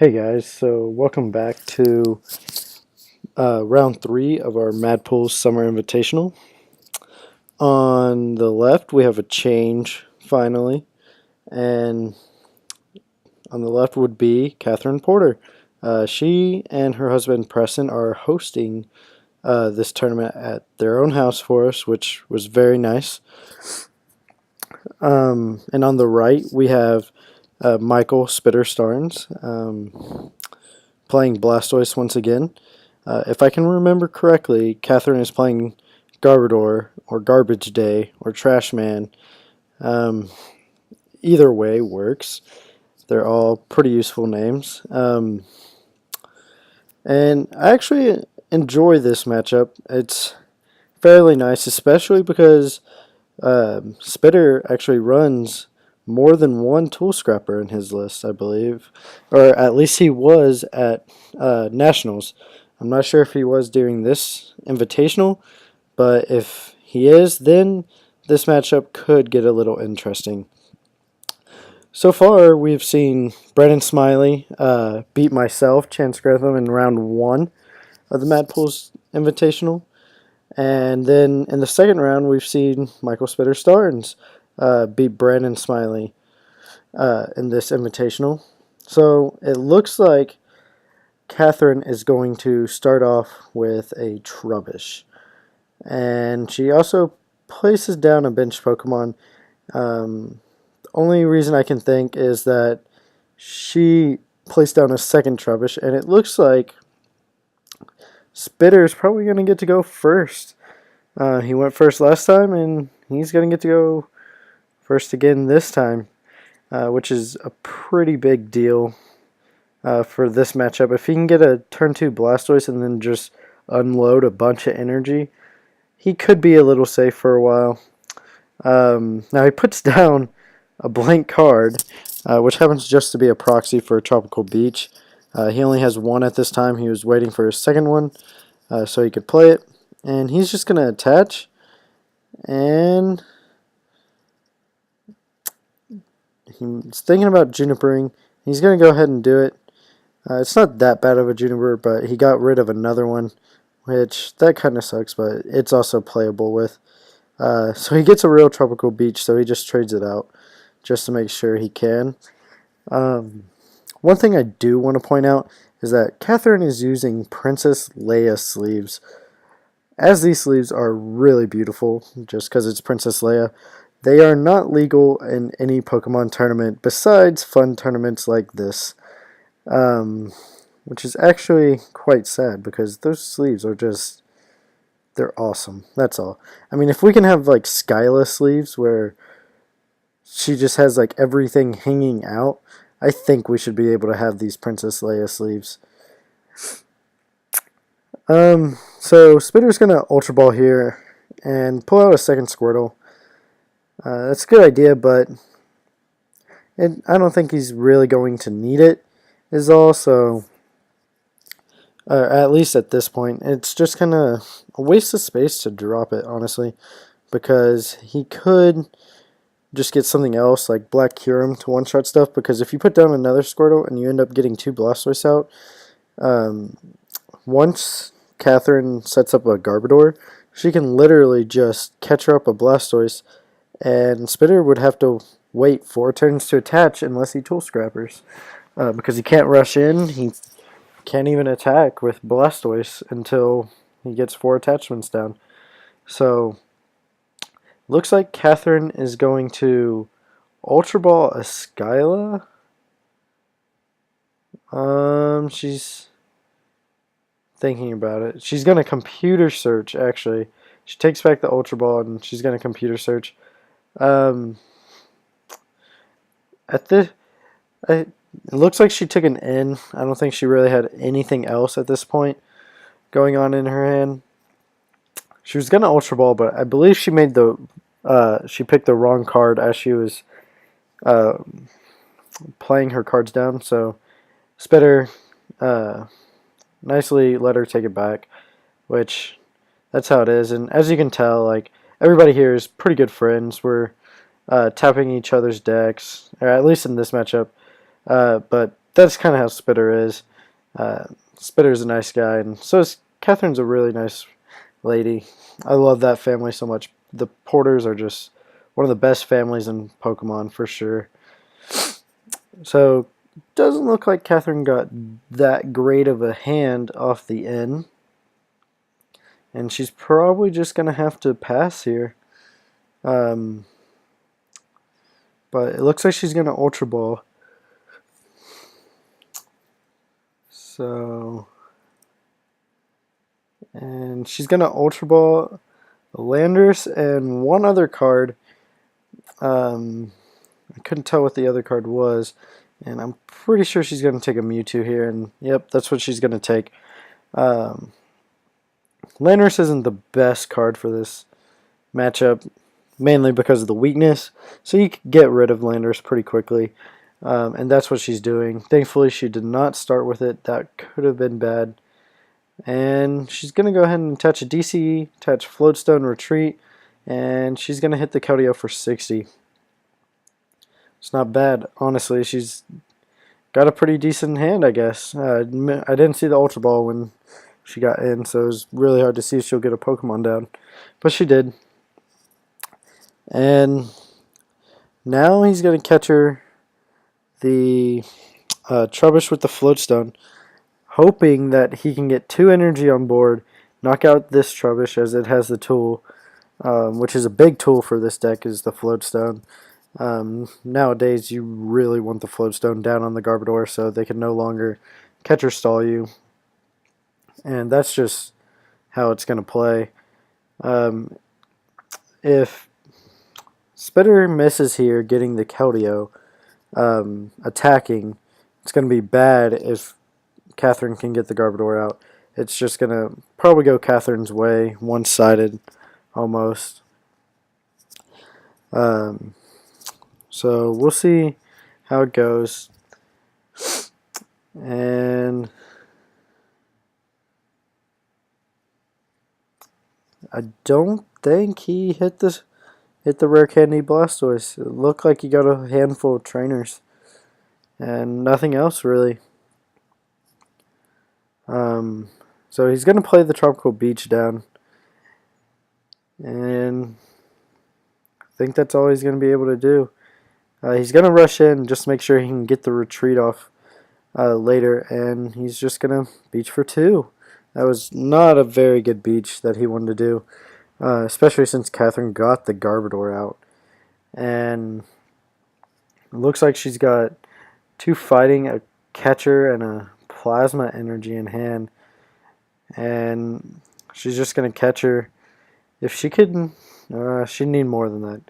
Hey guys, so welcome back to round 3 of our Pullz Summer Invitational. On the left we have a change finally, and on the left would be Kathryne Porter. She and her husband Preston are hosting this tournament at their own house for us, which was very nice. And on the right we have Michael Spitter Starnes playing Blastoise once again. If I can remember correctly, Kathryne is playing Garbodor, or Garbage Day, or Trash Man. Either way works. They're all pretty useful names. And I actually enjoy this matchup. It's fairly nice, especially because Spitter actually runs more than one tool scrapper in his list, I believe. Or at least he was at Nationals. I'm not sure if he was during this invitational, but if he is, then this matchup could get a little interesting. So far, we've seen Brennan Smiley beat myself, Chance Grantham, in round 1 of the Pullz Invitational. And then in the second round, we've seen Michael Spitter Starnes beat Brandon Smiley in this invitational. So it looks like Kathryne is going to start off with a Trubbish. And she also places down a bench Pokemon. The only reason I can think is that she placed down a second Trubbish, and it looks like Spitter is probably going to get to go first. He went first last time, and he's going to get to go first again this time, which is a pretty big deal for this matchup. If he can get a turn 2 Blastoise and then just unload a bunch of energy, he could be a little safe for a while. Now he puts down a blank card, which happens just to be a proxy for Tropical Beach. He only has one at this time. He was waiting for his second one so he could play it. And he's just going to attach. And he's thinking about Junipering. He's going to go ahead and do it. It's not that bad of a Juniper, but he got rid of another one, which that kind of sucks, but it's also playable with. So he gets a real Tropical Beach, so he just trades it out just to make sure he can. One thing I do want to point out is that Kathryne is using Princess Leia sleeves. As these sleeves are really beautiful, just because it's Princess Leia, they are not legal in any Pokemon tournament besides fun tournaments like this. Which is actually quite sad because those sleeves are just, they're awesome. That's all. I mean, if we can have like Skyla sleeves where she just has like everything hanging out, I think we should be able to have these Princess Leia sleeves. So Spitter's gonna Ultra Ball here and pull out a second Squirtle. That's a good idea, but I don't think he's really going to need it. Is also, at least at this point, it's just kind of a waste of space to drop it, honestly, because he could just get something else like Black Curum to one-shot stuff, because if you put down another Squirtle and you end up getting 2 Blastoise out, once Kathryne sets up a Garbodor, she can literally just catch her up a Blastoise, and Spitter would have to wait 4 turns to attach unless he Tool Scrappers. Because he can't rush in, he can't even attack with Blastoise until he gets 4 attachments down. So, looks like Kathryne is going to Ultra Ball a Skyla. She's thinking about it. She's going to Computer Search, actually. She takes back the Ultra Ball and she's going to Computer Search. It looks like she took an N. I don't think she really had anything else at this point going on in her hand. She was going to Ultra Ball, but I believe she made she picked the wrong card as she was playing her cards down. So Spitter nicely let her take it back, which that's how it is. And as you can tell, like everybody here is pretty good friends. We're tapping each other's decks, or at least in this matchup. But that's kind of how Spitter is. Spitter's a nice guy, and so is Kathryne's a really nice lady. I love that family so much. The Porters are just one of the best families in Pokemon for sure. So, doesn't look like Kathryne got that great of a hand off the end. And she's probably just going to have to pass here. But it looks like she's going to Ultra Ball. So, and she's going to Ultra Ball Landorus and one other card. I couldn't tell what the other card was. And I'm pretty sure she's going to take a Mewtwo here. And yep, that's what she's going to take. Landorus isn't the best card for this matchup, mainly because of the weakness. So you can get rid of Landorus pretty quickly. And that's what she's doing. Thankfully, she did not start with it. That could have been bad. And she's going to go ahead and attach a DCE, attach Floatstone, Retreat, and she's going to hit the Keldeo for 60. It's not bad, honestly. She's got a pretty decent hand, I guess. I didn't see the Ultra Ball when she got in, so it was really hard to see if she'll get a Pokemon down. But she did. And now he's going to catch her the Trubbish with the Floatstone, hoping that he can get 2 energy on board, knock out this Trubbish as it has the tool, which is a big tool for this deck, is the Floatstone. Nowadays, you really want the Floatstone down on the Garbodor so they can no longer catch or stall you. And that's just how it's going to play. If Spitter misses here getting the Keldeo attacking, it's going to be bad if Kathryne can get the Garbodor out. It's just going to probably go Kathryne's way, one-sided almost. So we'll see how it goes. And I don't think he hit the rare candy Blastoise. It looked like he got a handful of trainers and nothing else really. So he's going to play the Tropical Beach down, and I think that's all he's going to be able to do. He's going to rush in just to make sure he can get the retreat off later, and he's just going to beach for 2. That was not a very good beach that he wanted to do, especially since Kathryne got the Garbodor out. And it looks like she's got 2 fighting, a catcher, and a plasma energy in hand. And she's just going to catch her. If she could, she'd need more than that.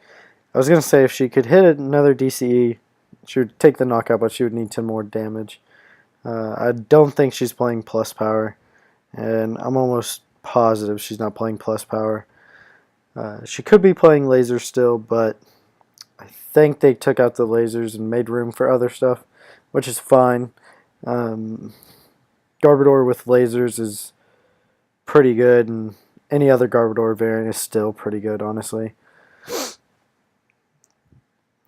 I was going to say if she could hit another DCE, she would take the knockout, but she would need 10 more damage. I don't think she's playing plus power, and I'm almost positive she's not playing plus power. She could be playing lasers still, but I think they took out the lasers and made room for other stuff, which is fine. Garbodor with lasers is pretty good, and any other Garbodor variant is still pretty good, honestly.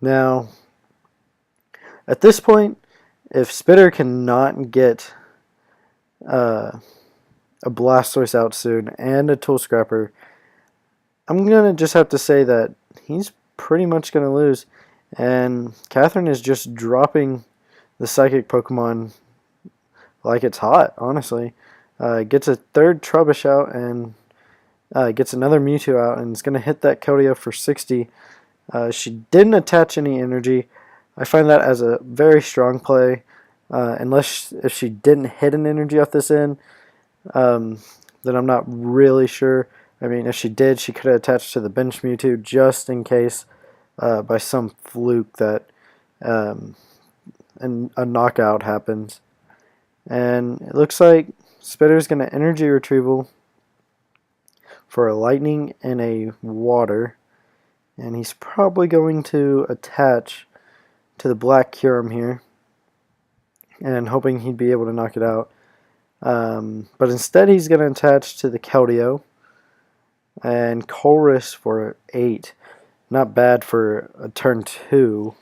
Now, at this point, if Spitter cannot get a Blastoise out soon and a Tool Scrapper, I'm going to just have to say that he's pretty much going to lose. And Kathryne is just dropping the Psychic Pokemon like it's hot, honestly. Gets a 3rd Trubbish out and gets another Mewtwo out, and it's going to hit that Keldeo for 60. She didn't attach any energy. I find that as a very strong play. If she didn't hit an energy off this end, then I'm not really sure. I mean, if she did, she could have attached to the bench Mewtwo just in case by some fluke that a knockout happens. And it looks like Spitter's going to energy retrieval for a lightning and a water. And he's probably going to attach to the black Kyurem here, and hoping he'd be able to knock it out. But instead he's going to attach to the Keldeo and Colress for 8. Not bad for a turn 2.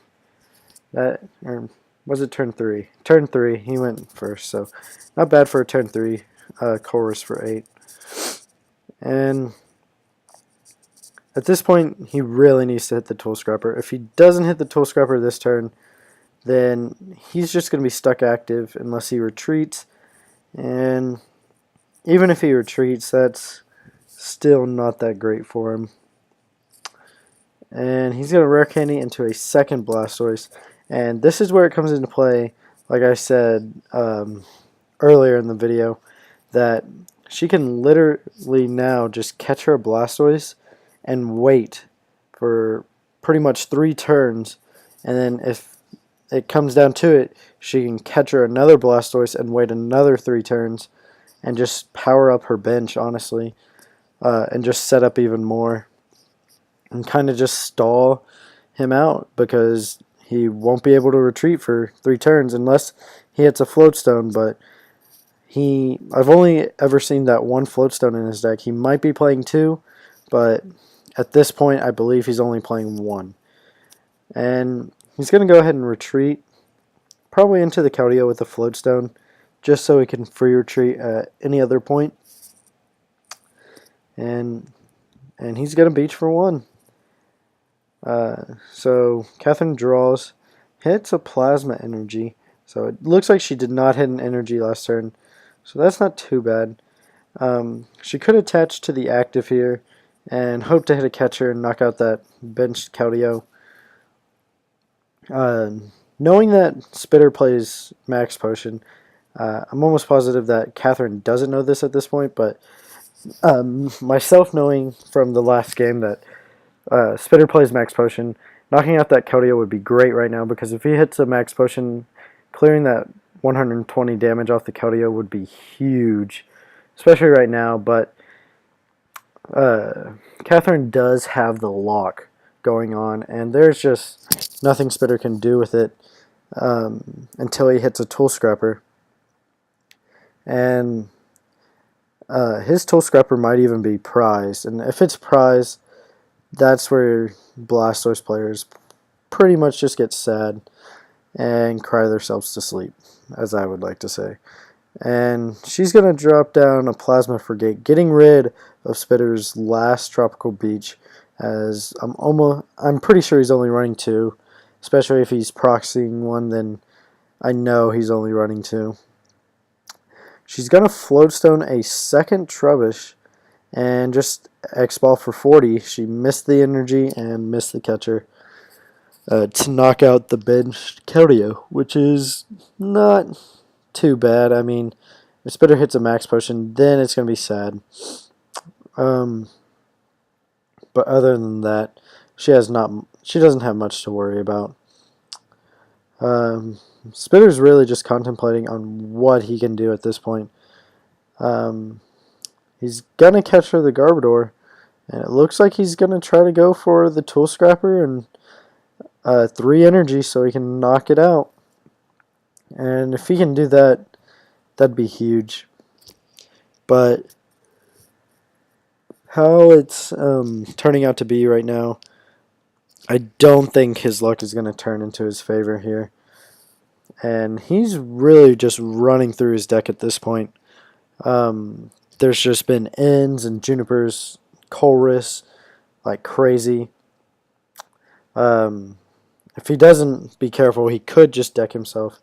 Was it turn 3? Turn 3, he went first, so not bad for a turn 3. Chorus for 8. And at this point, he really needs to hit the Tool Scrapper. If he doesn't hit the Tool Scrapper this turn, then he's just going to be stuck active unless he retreats. And even if he retreats, that's still not that great for him. And he's going to Rare Candy into a second Blastoise. And this is where it comes into play, like I said earlier in the video, that she can literally now just catch her Blastoise and wait for pretty much 3 turns, and then if it comes down to it, she can catch her another Blastoise and wait another 3 turns and just power up her bench, honestly, and just set up even more and kind of just stall him out because he won't be able to retreat for 3 turns unless he hits a Float Stone, but I've only ever seen that 1 Float Stone in his deck. He might be playing 2, but at this point, I believe he's only playing 1. And he's going to go ahead and retreat, probably into the Keldeo with a Float Stone, just so he can free retreat at any other point. And he's going to beach for 1. So Kathryne draws, hits a Plasma Energy. So it looks like she did not hit an Energy last turn, so that's not too bad. She could attach to the active here and hope to hit a catcher and knock out that benched Keldeo. Knowing that Spitter plays Max Potion, I'm almost positive that Kathryne doesn't know this at this point, but myself knowing from the last game that Spitter plays Max Potion, knocking out that Keldeo would be great right now, because if he hits a Max Potion, clearing that 120 damage off the Keldeo would be huge, especially right now, but Kathryne does have the lock going on, and there's just nothing Spitter can do with it until he hits a Tool Scrapper. And his Tool Scrapper might even be prized, and if it's prized, that's where Blastoise players pretty much just get sad and cry themselves to sleep, as I would like to say. And she's going to drop down a Plasma Frigate, getting rid of Spitter's last Tropical Beach, as I'm pretty sure he's only running 2, especially if he's proxying 1, then I know he's only running 2. She's going to Float Stone a second Trubbish and just X-Ball for 40. She missed the energy and missed the catcher to knock out the benched Keldeo, which is not too bad. I mean, if Spitter hits a Max Potion, then it's going to be sad. But other than that, she doesn't have much to worry about. Spitter's really just contemplating on what he can do at this point. He's going to catch her the Garbodor, and it looks like he's going to try to go for the Tool Scrapper and 3 energy so he can knock it out. And if he can do that, that'd be huge. But how it's turning out to be right now, I don't think his luck is going to turn into his favor here. And he's really just running through his deck at this point. There's just been Ends and Junipers, Colress, like crazy. If he doesn't be careful, he could just deck himself.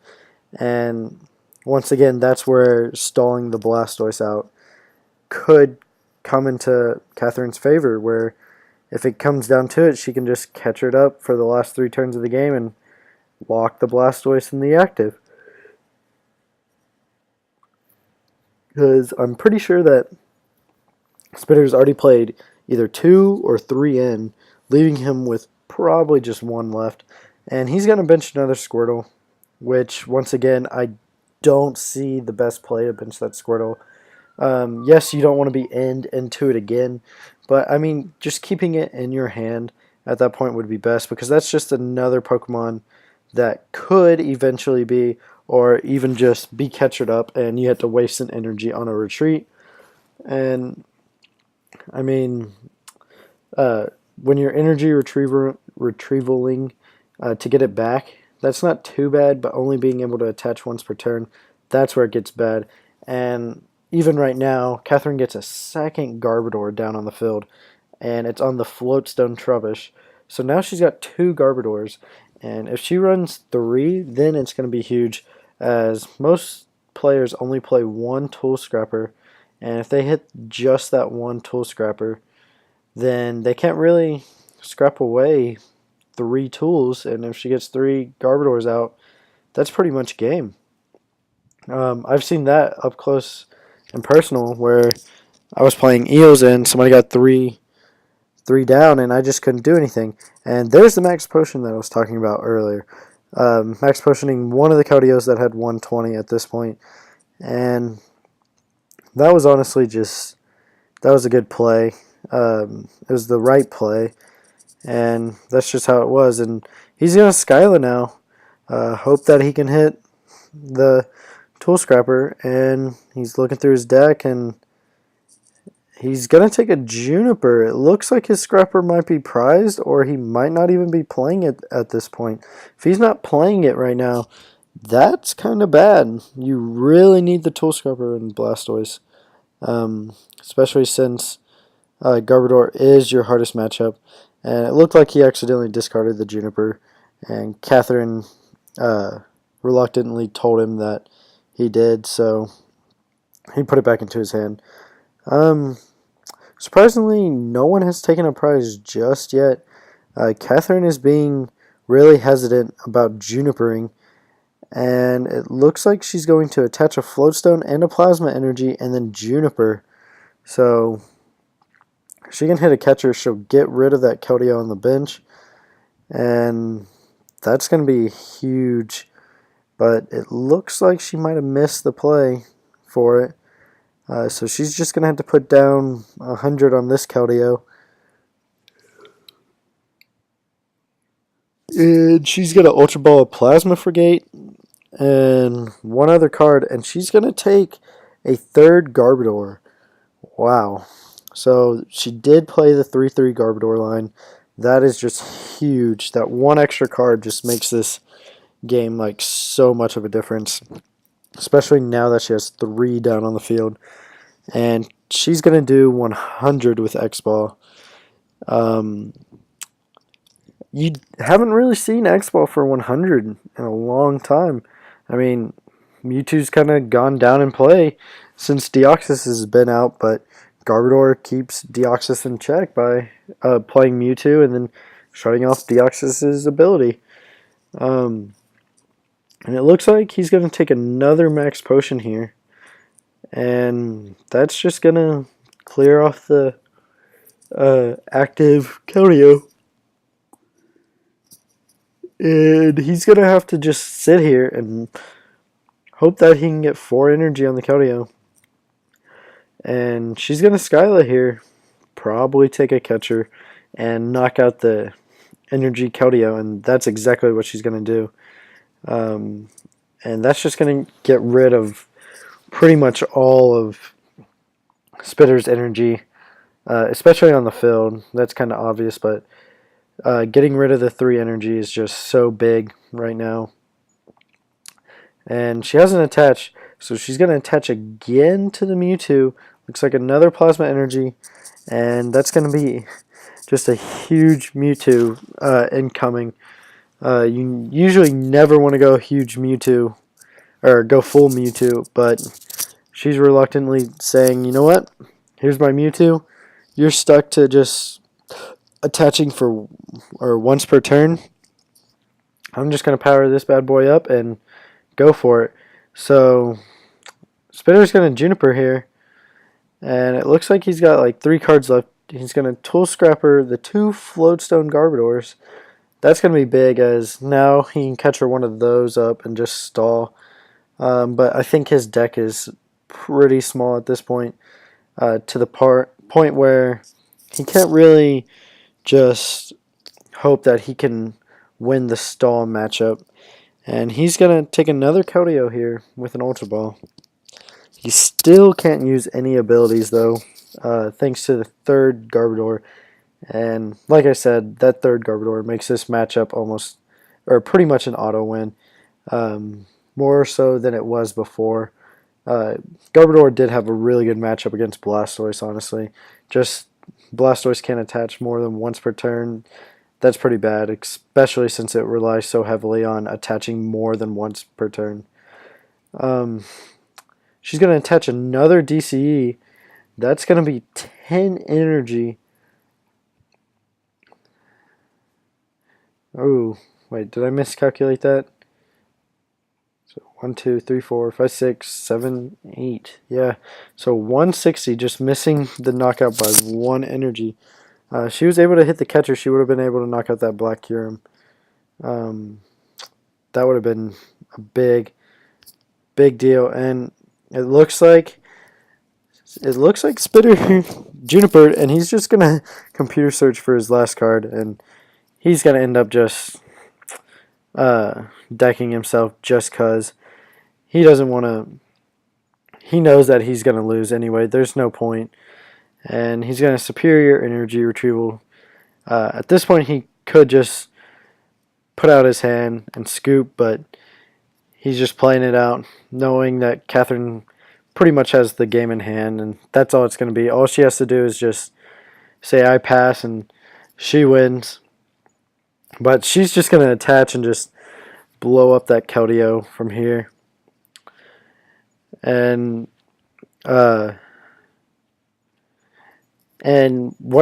And once again, that's where stalling the Blastoise out could come into Kathryne's favor, where if it comes down to it, she can just catch it up for the last 3 turns of the game and lock the Blastoise in the active. Because I'm pretty sure that Spitter's already played either 2 or 3 in, leaving him with probably just 1 left. And he's going to bench another Squirtle, which, once again, I don't see the best play to bench that Squirtle. Yes, you don't want to be into it again, but, I mean, just keeping it in your hand at that point would be best, because that's just another Pokemon that could eventually be, or even just be catchered up, and you had to waste an energy on a retreat. And, I mean, when you're energy retrievaling to get it back, that's not too bad, but only being able to attach once per turn, that's where it gets bad. And even right now, Kathryne gets a second Garbodor down on the field, and it's on the Floatstone Trubbish. So now she's got 2 Garbodors, and if she runs 3, then it's going to be huge, as most players only play 1 Tool Scrapper, and if they hit just that 1 Tool Scrapper, then they can't really scrap away 3 tools, and if she gets 3 Garbodors out, that's pretty much game. I've seen that up close and personal, where I was playing Eels and somebody got 3 down, and I just couldn't do anything. And there's the max potion that I was talking about earlier. Max potioning one of the Keldeo that had 120 at this point, and that was honestly that was a good play. It was the right play, and that's just how it was. And he's gonna Skyla now. Hope that he can hit the Tool Scrapper, and he's looking through his deck, and he's going to take a Juniper. It looks like his Scrapper might be prized, or he might not even be playing it at this point. If he's not playing it right now, that's kind of bad. You really need the Tool Scrapper in Blastoise, especially since Garbodor is your hardest matchup. And it looked like he accidentally discarded the Juniper, and Kathryne reluctantly told him that he did, so he put it back into his hand. Surprisingly, no one has taken a prize just yet. Kathryne is being really hesitant about Junipering, and it looks like she's going to attach a Floatstone and a Plasma Energy and then Juniper. So if she can hit a catcher, she'll get rid of that Keldeo on the bench, and that's going to be huge. But it looks like she might have missed the play for it. So she's just going to have to put down 100 on this Keldeo. And she's going to Ultra Ball a Plasma Frigate and one other card. And she's going to take a 3rd Garbodor. Wow. So she did play the 3-3 Garbodor line. That is just huge. That one extra card just makes this game like so much of a difference, especially now that she has 3 down on the field. And she's going to do 100 with X-Ball. You haven't really seen X-Ball for 100 in a long time. I mean, Mewtwo's kind of gone down in play since Deoxys has been out, but Garbodor keeps Deoxys in check by playing Mewtwo and then shutting off Deoxys' ability. And it looks like he's going to take another max potion here. And that's just going to clear off the active Keldeo. And he's going to have to just sit here and hope that he can get 4 energy on the Keldeo. And she's going to Skyla here. Probably take a catcher and knock out the energy Keldeo. And that's exactly what she's going to do. And that's just going to get rid of pretty much all of Spitter's energy, especially on the field. That's kind of obvious, but getting rid of the 3 energy is just so big right now. And she hasn't attached, so she's going to attach again to the Mewtwo. Looks like another Plasma Energy, and that's going to be just a huge Mewtwo incoming. You usually never want to go huge Mewtwo, or go full Mewtwo, but she's reluctantly saying, you know what, here's my Mewtwo, you're stuck to just attaching for once per turn. I'm just going to power this bad boy up and go for it. So Spitter's going to Juniper here, and it looks like he's got like 3 cards left. He's going to Tool Scrapper the 2 Floatstone Garbodors. That's going to be big, as now he can catch her one of those up and just stall. But I think his deck is pretty small at this point, to the point where he can't really just hope that he can win the stall matchup. And he's going to take another Keldeo here with an Ultra Ball. He still can't use any abilities, though, thanks to the 3rd Garbodor. And like I said, that 3rd Garbodor makes this matchup or pretty much an auto win, more so than it was before. Garbodor did have a really good matchup against Blastoise, honestly. Just Blastoise can't attach more than once per turn. That's pretty bad, especially since it relies so heavily on attaching more than once per turn. She's going to attach another DCE. That's going to be 10 energy. Oh, wait, did I miscalculate that? So 1, 2, 3, 4, 5, 6, 7, 8. Yeah, so 160, just missing the knockout by 1 energy. She was able to hit the catcher. She would have been able to knock out that Black Kyurem. That would have been a big deal. And it looks like Spitter Juniper, and he's just gonna computer search for his last card, and he's gonna end up just decking himself just cause he doesn't want to. He knows that he's gonna lose anyway. There's no point, and he's gonna superior energy retrieval. At this point, he could just put out his hand and scoop, but he's just playing it out, knowing that Kathryne pretty much has the game in hand, and that's all it's going to be. All she has to do is just say, I pass, and she wins. But she's just going to attach and just blow up that Keldeo from here. And what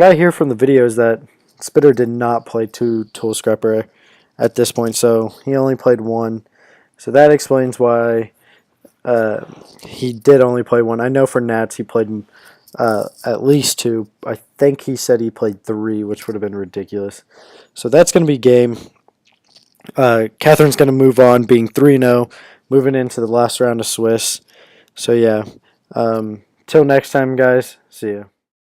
I hear from the video is that Spitter did not play 2 Tool Scrapper at this point, so he only played 1. So that explains why he did only play 1. I know for Nats he played at least 2. I think he said he played 3, which would have been ridiculous. So that's going to be game. Kathryne's going to move on, being 3-0, moving into the last round of Swiss. So yeah, till next time, guys. See ya.